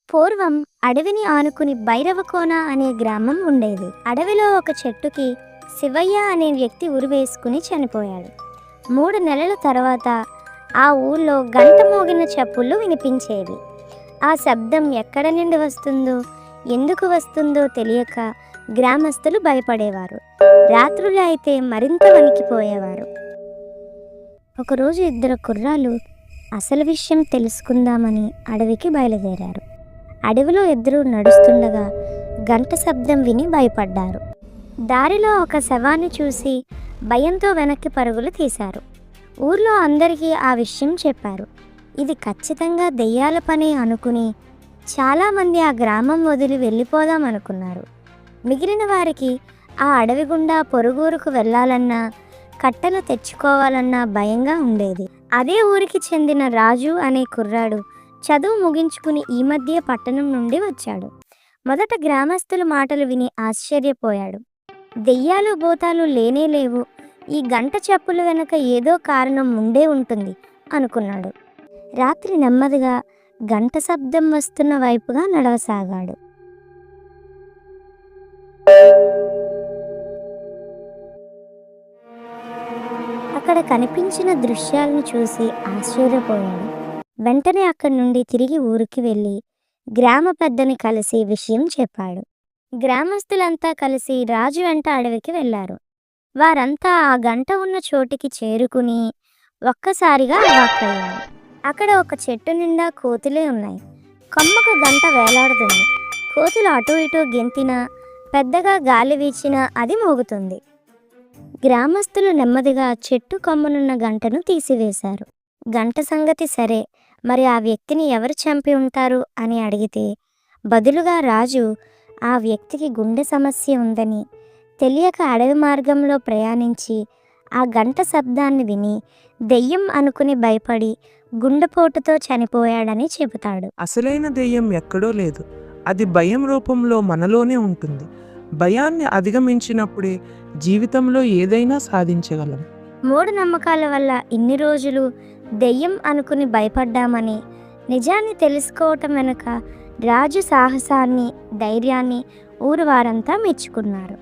పూర్వం అడవిని ఆనుకుని భైరవకోన అనే గ్రామం ఉండేది. అడవిలో ఒక చెట్టుకి శివయ్య అనే వ్యక్తి ఉరివేసుకుని చనిపోయాడు. 3 నెలల తర్వాత ఆ ఊళ్ళో గంట మోగిన చప్పుళ్ళు వినిపించేవి. ఆ శబ్దం ఎక్కడ నుండి వస్తుందో, ఎందుకు వస్తుందో తెలియక గ్రామస్తులు భయపడేవారు. రాత్రులు అయితే మరింత వణికిపోయేవారు. ఒకరోజు 2 కుర్రాళ్ళు అసలు విషయం తెలుసుకుందామని అడవికి బయలుదేరారు. అడవిలో ఇద్దరు నడుస్తుండగా గంట శబ్దం విని భయపడ్డారు. దారిలో ఒక శవాన్ని చూసి భయంతో వెనక్కి పరుగులు తీశారు. ఊర్లో అందరికీ ఆ విషయం చెప్పారు. ఇది ఖచ్చితంగా దెయ్యాల పని అనుకుని చాలామంది ఆ గ్రామం వదిలి వెళ్ళిపోదాం అనుకున్నారు. మిగిలిన వారికి ఆ అడవి గుండా పొరుగురుకు వెళ్ళాలన్నా, కట్టెలు తెచ్చుకోవాలన్నా భయంగా ఉండేది. అదే ఊరికి చెందిన రాజు అనే కుర్రాడు చదువు ముగించుకుని ఈ మధ్య పట్టణం నుండి వచ్చాడు. మొదట గ్రామస్తుల మాటలు విని ఆశ్చర్యపోయాడు. దెయ్యాలు భూతాలు లేనే లేవు, ఈ గంట చప్పుల వెనుక ఏదో కారణం ఉండే ఉంటుంది అనుకున్నాడు. రాత్రి నెమ్మదిగా గంట శబ్దం వస్తున్న వైపుగా నడవసాగాడు. అక్కడ కనిపించిన దృశ్యాలను చూసి ఆశ్చర్యపోయాడు. వెంటనే అక్కడి నుండి తిరిగి ఊరికి వెళ్ళి గ్రామ పెద్దని కలిసి విషయం చెప్పాడు. గ్రామస్తులంతా కలిసి రాజు వెంట అడవికి వెళ్ళారు. వారంతా ఆ గంట ఉన్న చోటికి చేరుకుని ఒక్కసారిగా అవాక్కయ్యారు. అక్కడ ఒక చెట్టు నిండా కోతులే ఉన్నాయి. కొమ్మకు గంట వేలాడుతుంది. కోతులు అటు ఇటు గెంతినా, పెద్దగా గాలి వీచినా అది మోగుతుంది. గ్రామస్తులు నెమ్మదిగా చెట్టు కొమ్మనున్న గంటను తీసివేశారు. గంట సంగతి సరే, మరి ఆ వ్యక్తిని ఎవరు చంపి ఉంటారు అని అడిగితే బదులుగా రాజు ఆ వ్యక్తికి గుండె సమస్య ఉందని తెలియక అడవి మార్గంలో ప్రయాణించి ఆ గంట శబ్దాన్ని విని దెయ్యం అనుకుని భయపడి గుండెపోటుతో చనిపోయాడని చెబుతాడు. అసలైన దెయ్యం ఎక్కడో లేదు, అది భయం రూపంలో మనలోనే ఉంటుంది. భయాన్ని అధిగమించినప్పుడే జీవితంలో ఏదైనా సాధించగలం. మూఢనమ్మకాల వల్ల ఇన్ని రోజులు దెయ్యం అనుకుని భయపడ్డామని నిజాన్ని తెలుసుకోవటం వెనుక రాజు సాహసాన్ని, ధైర్యాన్ని ఊరు వారంతా మెచ్చుకున్నారు.